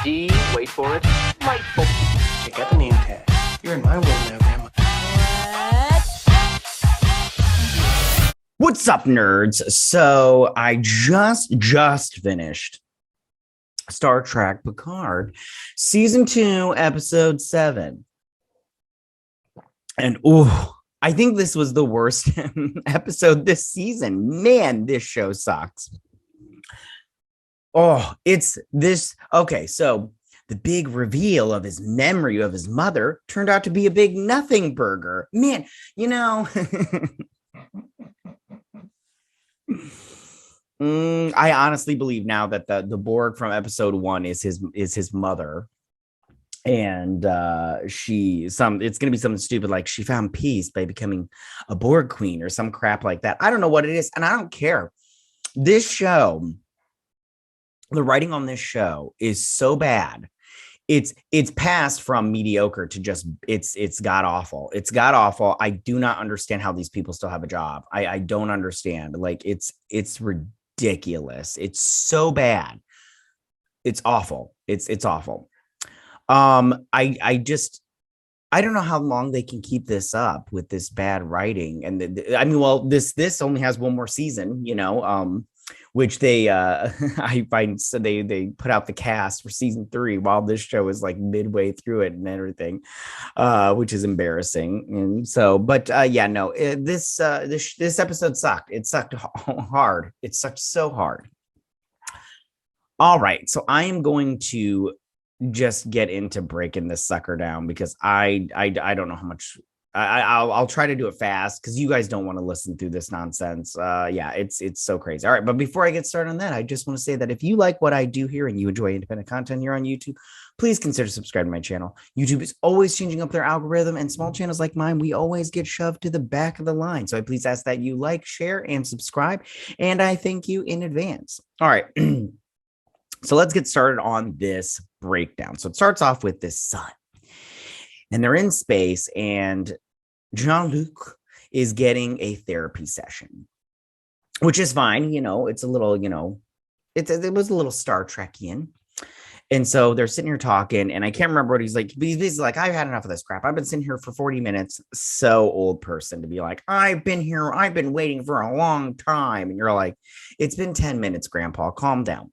D, wait for it, delightful. Check out the name tag. You're in my world now, Grandma. What's up, nerds? So I just finished Star Trek Picard, season 2, episode 7. And I think this was the worst episode this season. Man, this show sucks. It's this. Okay, so the big reveal of his memory of his mother turned out to be a big nothing burger. Man, I honestly believe now that the Borg from episode 1 is his mother. And it's gonna be something stupid like she found peace by becoming a Borg queen or some crap like that. I don't know what it is, and I don't care. This show, the writing on this show is so bad. It's passed from mediocre to just it's god awful. It's god awful. I do not understand how these people still have a job. I don't understand. Like it's ridiculous. It's so bad. It's awful. It's awful. I don't know how long they can keep this up with this bad writing. And this only has one more season, which they I find so they put out the cast for season 3 while this show is like midway through it and everything, which is embarrassing. And so, but this episode sucked. It sucked hard. It sucked so hard. All right, so I am going to just get into breaking this sucker down because I don't know how much. I'll try to do it fast because you guys don't want to listen through this nonsense. It's so crazy. All right, but before I get started on that, I just want to say that if you like what I do here and you enjoy independent content here on YouTube, please consider subscribing to my channel. YouTube is always changing up their algorithm, and small channels like mine, we always get shoved to the back of the line. So I please ask that you like, share, and subscribe, and I thank you in advance. All right. So let's get started on this breakdown. So it starts off with this sun, and they're in space, and Jean-Luc is getting a therapy session, which is fine. It's a little, it was a little Star Trekian. And so they're sitting here talking, and I can't remember what he's like. But he's basically like, I've had enough of this crap. I've been sitting here for 40 minutes. So old person to be like, I've been here. I've been waiting for a long time. And you're like, it's been 10 minutes, Grandpa. Calm down.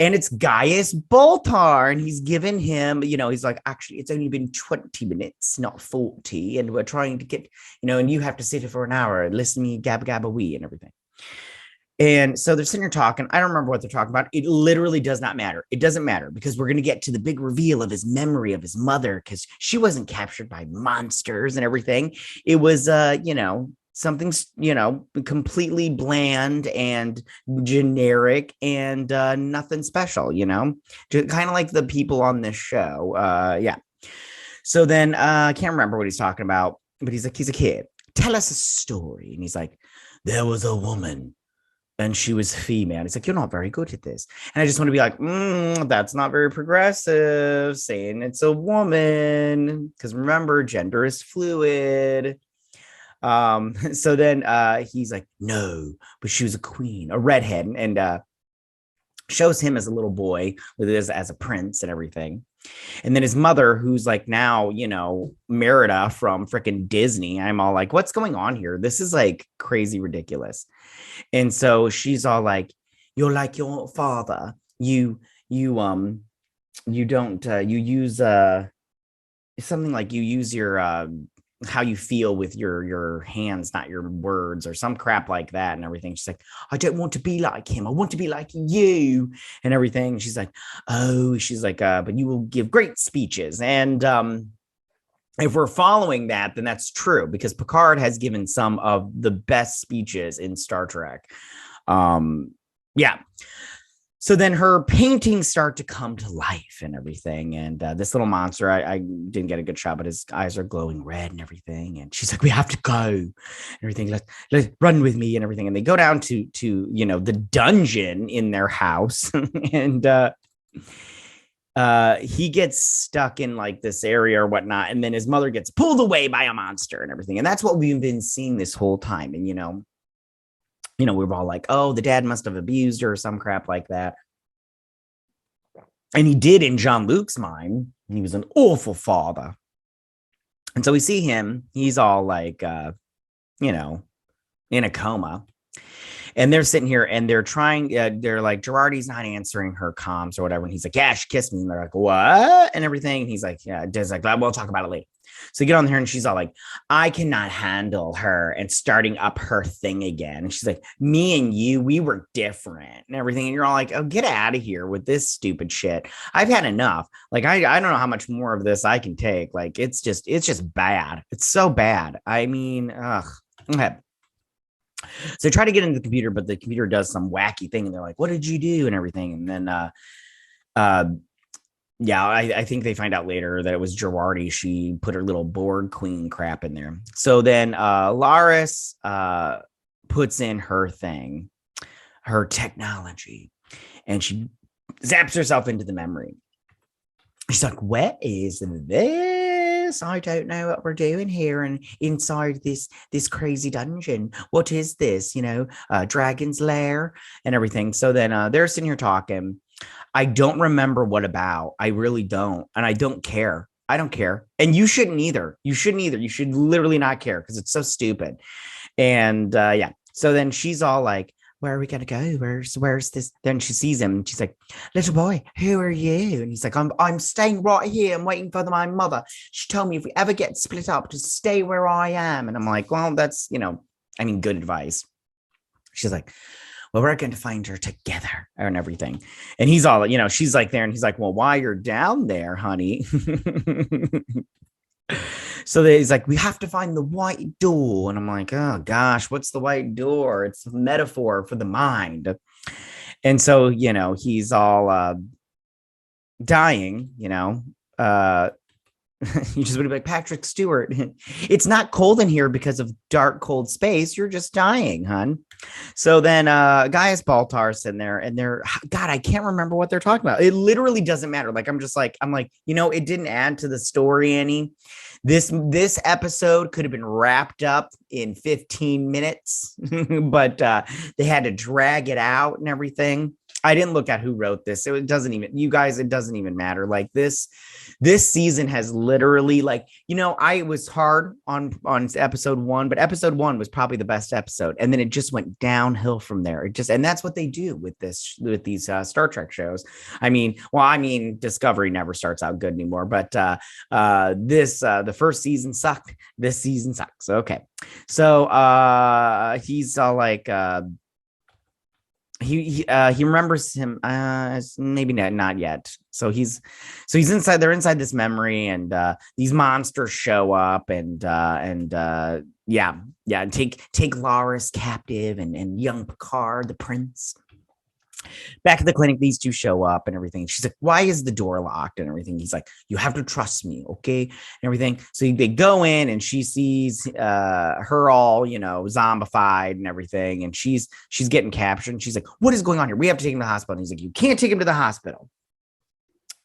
And it's Gaius Baltar, and he's given him, he's like, actually, it's only been 20 minutes, not 40. And we're trying to get, and you have to sit here for an hour and listen to me gabba gabba wee and everything. And so they're sitting here talking. I don't remember what they're talking about. It literally does not matter. It doesn't matter because we're going to get to the big reveal of his memory of his mother because she wasn't captured by monsters and everything. It was, something, completely bland and generic and nothing special, just kind of like the people on this show. So then I can't remember what he's talking about, but he's like, he's a kid. Tell us a story. And he's like, there was a woman and she was female. He's like, you're not very good at this. And I just want to be like, that's not very progressive, saying it's a woman. Because remember, gender is fluid. So then he's like, no, but she was a queen, a redhead, and shows him as a little boy with as a prince and everything. And then his mother, who's like now, Merida from freaking Disney. I'm all like, what's going on here? This is like crazy ridiculous. And so she's all like, you're like your father. You don't you use something like you use your how you feel with your hands, not your words, or some crap like that and everything. She's like, I don't want to be like him. I want to be like you and everything. She's like, but you will give great speeches. And if we're following that, then that's true because Picard has given some of the best speeches in Star Trek. So then her paintings start to come to life and everything. And this little monster, I didn't get a good shot, but his eyes are glowing red and everything. And she's like, we have to go and everything. Let's run with me and everything. And they go down to the dungeon in their house. And he gets stuck in like this area or whatnot. And then his mother gets pulled away by a monster and everything. And that's what we've been seeing this whole time. And, we were all like, oh, the dad must have abused her or some crap like that. And he did in Jean-Luc's mind. He was an awful father. And so we see him. He's all like, in a coma. And they're sitting here and they're trying, they're like, Girardi's not answering her comms or whatever. And he's like, yeah, she kissed me. And they're like, what? And everything. And he's like, yeah, Des like, we'll talk about it later. So you get on there and she's all like, I cannot handle her and starting up her thing again. And she's like, me and you, we were different and everything. And you're all like, oh, get out of here with this stupid shit. I've had enough. Like, I don't know how much more of this I can take. Like, it's just bad. It's so bad. I mean, ugh. Okay. So they try to get into the computer, but the computer does some wacky thing. And they're like, what did you do? And everything. And then, I think they find out later that it was Girardi. She put her little Borg queen crap in there. So then Laris puts in her thing, her technology, and she zaps herself into the memory. She's like, what is this? I don't know what we're doing here and inside this crazy dungeon. What is this? Dragon's lair and everything. So then they're sitting here talking. I don't remember what about. I really don't. And I don't care. I don't care. And you shouldn't either. You should literally not care because it's so stupid. And so then she's all like, where are we going to go? Where's this? Then she sees him and she's like, little boy, who are you? And he's like, I'm staying right here. I'm waiting for my mother. She told me if we ever get split up, to stay where I am. And I'm like, well, that's, good advice. She's like, well, we're going to find her together and everything. And he's all, she's like there and he's like, well, why you're down there, honey? So he's like, we have to find the white door. And I'm like, oh gosh, what's the white door? It's a metaphor for the mind. And so, he's all dying, you just would be like, Patrick Stewart, it's not cold in here because of dark, cold space. You're just dying, hun. So then Gaius Baltar's in there and God, I can't remember what they're talking about. It literally doesn't matter. Like, I'm like, it didn't add to the story any. This episode could have been wrapped up in 15 minutes, but they had to drag it out and everything. I didn't look at who wrote this. It doesn't even matter. Like this season has literally I was hard on episode 1, but episode 1 was probably the best episode. And then it just went downhill from there. And that's what they do with these Star Trek shows. Discovery never starts out good anymore, but the first season sucked. This season sucks. Okay. So he's all like, he remembers him maybe not yet. So he's inside, they're inside this memory, and these monsters show up and take Laris captive and young Picard, the prince. Back at the clinic, these two show up and everything. She's like, why is the door locked and everything? He's like, you have to trust me, okay? And everything. So they go in and she sees her all, zombified and everything. And she's getting captured. And she's like, what is going on here? We have to take him to the hospital. And he's like, you can't take him to the hospital.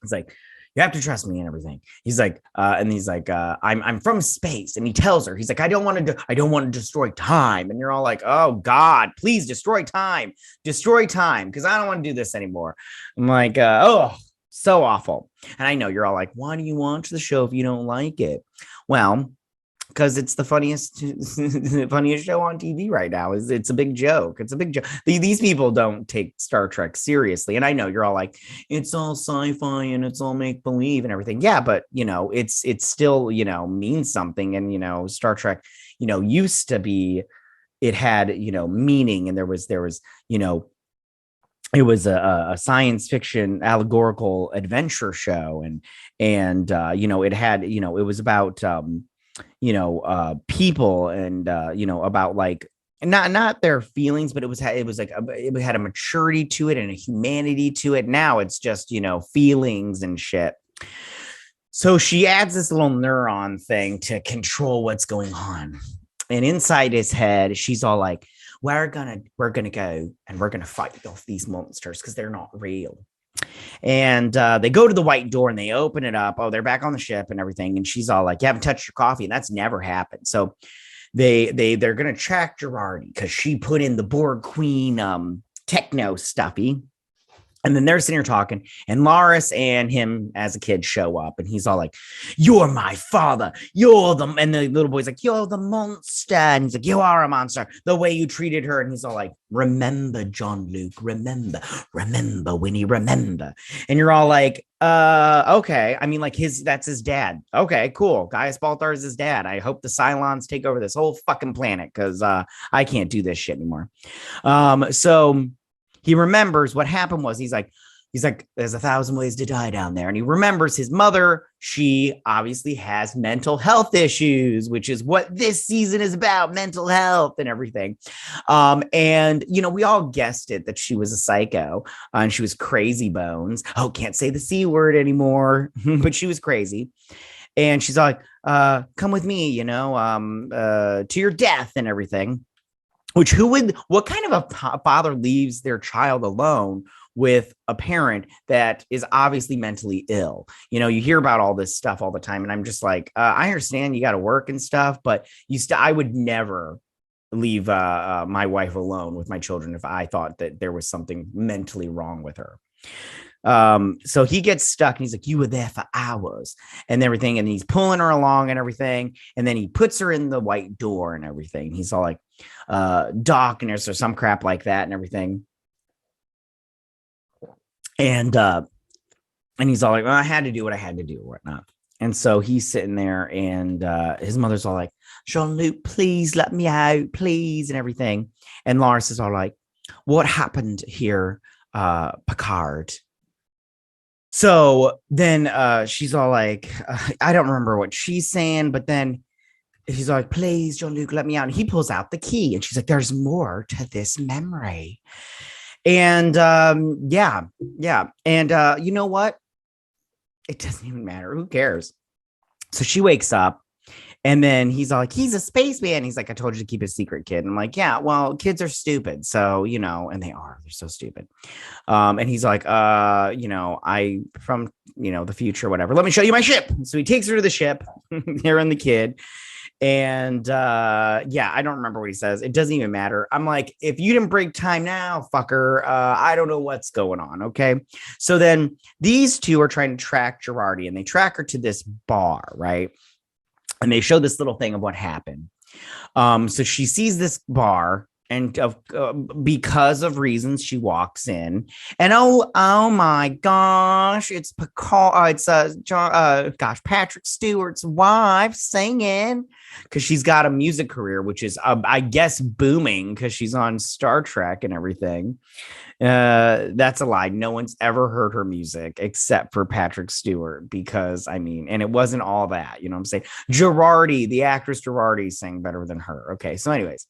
It's like, you have to trust me and everything. He's like, I'm from space. And he tells her, he's like, I don't want to destroy time. And you're all like, oh God, please destroy time. Because I don't want to do this anymore. I'm like, so awful. And I know you're all like, why do you watch the show if you don't like it? Well, because it's the funniest show on TV right now. It's a big joke. It's a big joke. These people don't take Star Trek seriously. And I know you're all like, it's all sci-fi and it's all make believe and everything. Yeah, but it's still, means something. And Star Trek, used to be, it had, meaning, and there was it was a science fiction allegorical adventure show. And it had, it was about people and about like not their feelings, but it had a maturity to it and a humanity to it. Now it's just feelings and shit. So she adds this little neuron thing to control what's going on, and inside his head she's all like, we're gonna go and we're gonna fight off these monsters because they're not real. And they go to the white door and they open it up. Oh, they're back on the ship and everything. And she's all like, you haven't touched your coffee. And that's never happened. So they're going to track Girardi because she put in the Borg Queen techno stuffy. And then they're sitting here talking, and Loris and him as a kid show up, and he's all like, "You're my father. You're the," and the little boy's like, "You're the monster." And he's like, "You are a monster. The way you treated her." And he's all like, "Remember, John Luke, remember, Winnie, remember." And you're all like, okay. I mean, like that's his dad. Okay, cool. Gaius Baltar is his dad. I hope the Cylons take over this whole fucking planet, because I can't do this shit anymore. So he remembers what happened was he's like, there's 1,000 ways to die down there. And he remembers his mother. She obviously has mental health issues, which is what this season is about, mental health and everything. And, we all guessed it that she was a psycho and she was crazy bones. Oh, can't say the C word anymore, but she was crazy. And she's like, come with me, to your death and everything. Which what kind of a father leaves their child alone with a parent that is obviously mentally ill? You hear about all this stuff all the time. And I'm just like, I understand you got to work and stuff, but I would never leave my wife alone with my children if I thought that there was something mentally wrong with her. So he gets stuck and he's like, "You were there for hours," and everything. And he's pulling her along and everything. And then he puts her in the white door and everything. He's all like, darkness or some crap like that and everything. And he's all like, "Well, I had to do what I had to do," or whatnot. And so he's sitting there and his mother's all like, "Jean-Luc, please let me out, please," and everything. And Loris is all like, "What happened here, Picard?" So then she's all like, I don't remember what she's saying, but then he's like, "Please, Jean-Luc, let me out." And he pulls out the key and she's like, "There's more to this memory." And yeah. And you know what? It doesn't even matter. Who cares? So she wakes up. And then he's all like, "He's a spaceman." He's like, "I told you to keep it a secret, kid." And I'm like, "Yeah, well, kids are stupid." So, and they're so stupid. And he's like, I from, the future, whatever. "Let me show you my ship." So he takes her to the ship, her and the kid. And I don't remember what he says. It doesn't even matter. I'm like, if you didn't break time now, fucker, I don't know what's going on. Okay. So then these two are trying to track Girardi, and they track her to this bar, right? And they show this little thing of what happened. So she sees this bar, and because of reasons, she walks in, and oh my gosh, it's Picard. It's Patrick Stewart's wife singing, because she's got a music career, which is I guess booming because she's on Star Trek and everything. That's a lie. No one's ever heard her music except for Patrick Stewart, because and it wasn't all that, what I'm saying. Girardi, the actress Girardi, sang better than her. Okay, so anyways,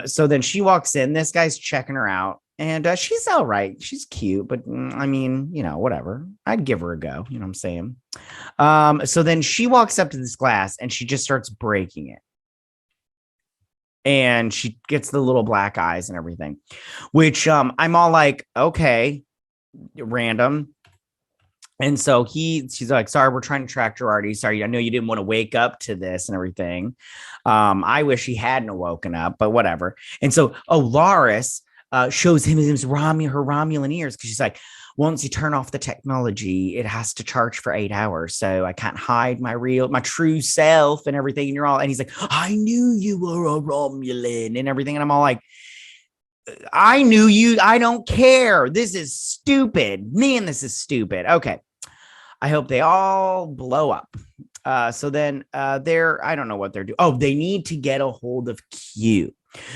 so then she walks in. This guy's checking her out, and she's all right. She's cute, but whatever. I'd give her a go. You know what I'm saying? So then she walks up to this glass and she just starts breaking it. And she gets the little black eyes and everything, which I'm all like, okay, random. And so she's like, "Sorry, we're trying to track Girardi. Sorry, I know you didn't want to wake up to this and everything. I wish he hadn't woken up, but whatever." And so, Loris shows him her Romulan ears, because she's like, "Once you turn off the technology, it has to charge for 8 hours. So I can't hide my true self and everything." And he's like, "I knew you were a Romulan and everything." And I'm all like, "I knew you. I don't care. This is stupid. Man, this is stupid." Okay. I hope they all blow up. So then I don't know what they're doing. Oh, they need to get a hold of Q.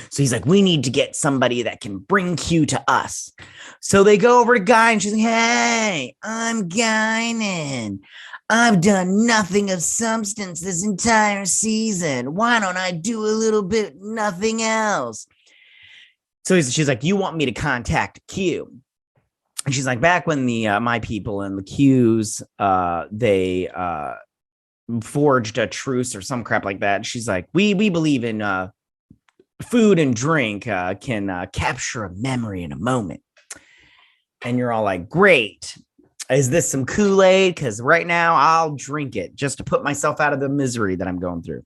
So he's like, "We need to get somebody that can bring Q to us." So they go over to Guy, and she's like, "Hey, I'm Guinan. I've done nothing of substance this entire season. Why don't I do a little bit nothing else?" So she's like, "You want me to contact Q?" And she's like, "Back when the my people and the Qs, they forged a truce or some crap like that." And she's like, we believe in food and drink can capture a memory in a moment." And you're all like, "Great. Is this some Kool-Aid? Because right now I'll drink it just to put myself out of the misery that I'm going through."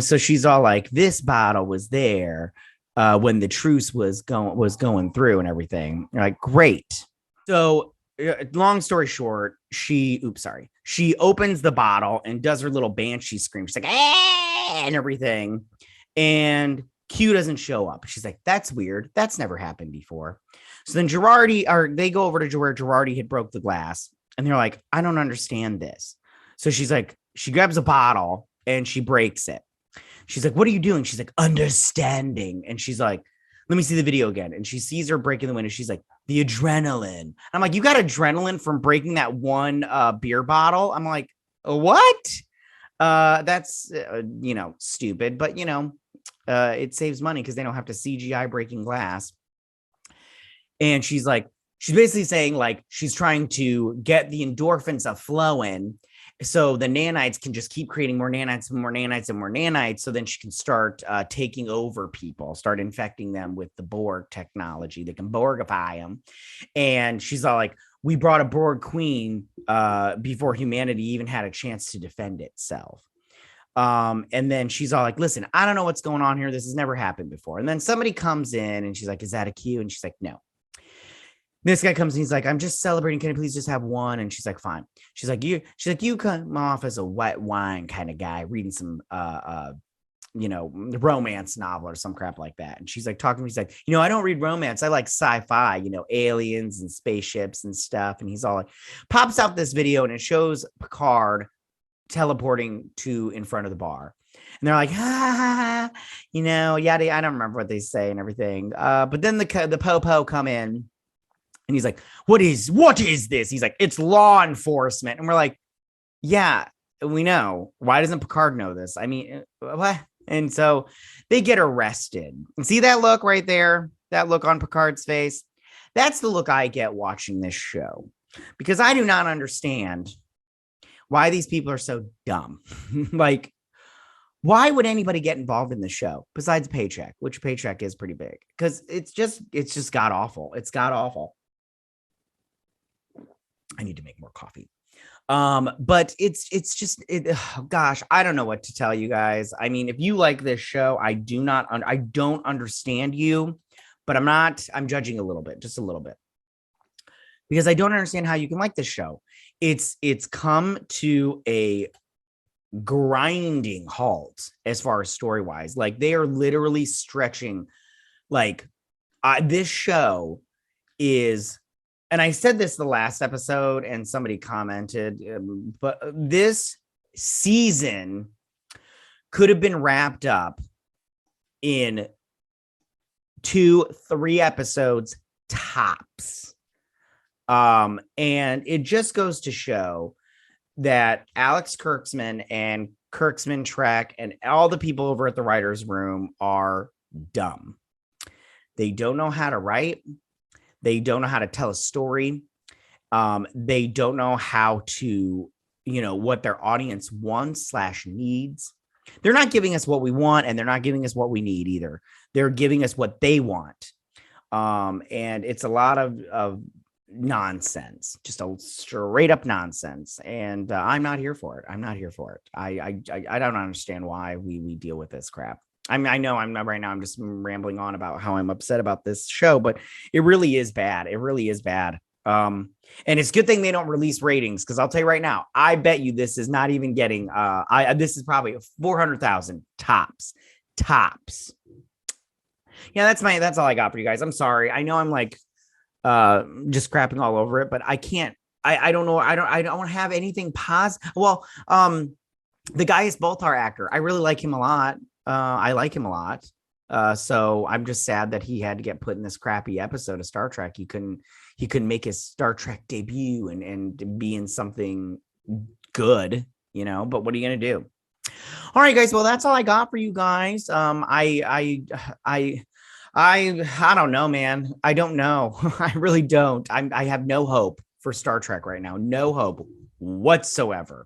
So she's all like, "This bottle was there when the truce was going through and everything. You're like, great. So long story short, she opens the bottle and does her little banshee scream. She's like, ah, and everything. And Q doesn't show up. She's like, that's weird. That's never happened before. So then they go over to where Girardi had broke the glass, and they're like, I don't understand this. So she's like, she grabs a bottle and she breaks it. She's like, what are you doing? She's like, understanding. And she's like, let me see the video again. And she sees her breaking the window. She's like, the adrenaline. I'm like, you got adrenaline from breaking that one beer bottle? I'm like, what? That's, stupid. But, it saves money because they don't have to CGI breaking glass. And she's basically saying, like, she's trying to get the endorphins flowing so the nanites can just keep creating more nanites and more nanites and more nanites. So then she can start taking over people, start infecting them with the Borg technology. They can Borgify them. And she's all like, we brought a Borg queen before humanity even had a chance to defend itself. And then she's all like, listen, I don't know what's going on here. This has never happened before. And then somebody comes in and she's like, is that a Q? And she's like, no. This guy comes and he's like, I'm just celebrating. Can I please just have one? And she's like, fine. She's like, you come off as a white wine kind of guy reading some, romance novel or some crap like that. And she's like talking to me. She's like, I don't read romance. I like sci-fi, aliens and spaceships and stuff. And he's all like, pops out this video and it shows Picard teleporting to in front of the bar. And they're like, yada. I don't remember what they say and everything. But then the po-po come in. And he's like, what is this? He's like, it's law enforcement. And we're like, yeah, we know. Why doesn't Picard know this? I mean, what? And so they get arrested. And see that look right there? That look on Picard's face? That's the look I get watching this show. Because I do not understand why these people are so dumb. Like, why would anybody get involved in the show besides Paycheck, which Paycheck is pretty big? Because it's just god awful. It's god awful. I need to make more coffee. But it's just, gosh, I don't know what to tell you guys. I mean, if you like this show, I don't understand you, but I'm judging a little bit, just a little bit, because I don't understand how you can like this show. It's come to a grinding halt as far as story wise. Like, they are literally stretching, like, this show is, and I said this the last episode and somebody commented, but this season could have been wrapped up in 2-3 episodes tops. And it just goes to show that Alex Kurtzman and Kurtzman Trek and all the people over at the writer's room are dumb. They don't know how to write. They don't know how to tell a story. They don't know how to, what their audience wants / needs. They're not giving us what we want, and they're not giving us what we need either. They're giving us what they want. And it's a lot of nonsense, just a straight up nonsense. And I'm not here for it. I don't understand why we deal with this crap. I know I'm not right now. I'm just rambling on about how I'm upset about this show, but it really is bad. It really is bad. And it's a good thing they don't release ratings, because I'll tell you right now, I bet you this is not even getting, this is probably 400,000 tops. Yeah, that's all I got for you guys. I'm sorry. I know I'm like, just crapping all over it, but I can't, I don't know. I don't have anything positive. Well, the guy is both our actor. I really like him a lot. I like him a lot. So I'm just sad that he had to get put in this crappy episode of Star Trek. He couldn't make his Star Trek debut and be in something good, but what are you going to do? All right, guys. Well, that's all I got for you guys. I don't know, man. I don't know. I really don't. I have no hope for Star Trek right now. No hope whatsoever.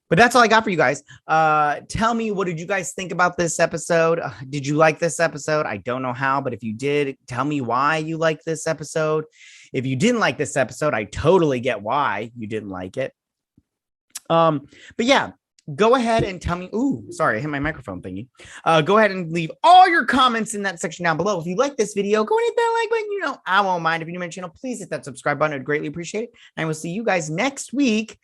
But that's all I got for you guys. Tell me, what did you guys think about this episode? Did you like this episode? I don't know how, but if you did, tell me why you like this episode. If you didn't like this episode, I totally get why you didn't like it. But yeah, Go ahead and tell me. Ooh, sorry, I hit my microphone thingy. Go ahead and leave all your comments in that section down below. If you like this video, go and hit that like button. You know, I won't mind. If you're new to my channel, please hit that subscribe button. I'd greatly appreciate it. And I will see you guys next week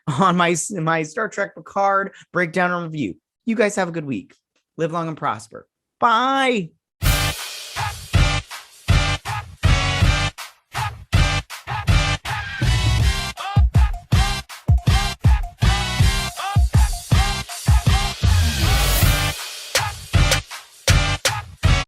on my Star Trek Picard breakdown and review. You guys have a good week. Live long and prosper. Bye.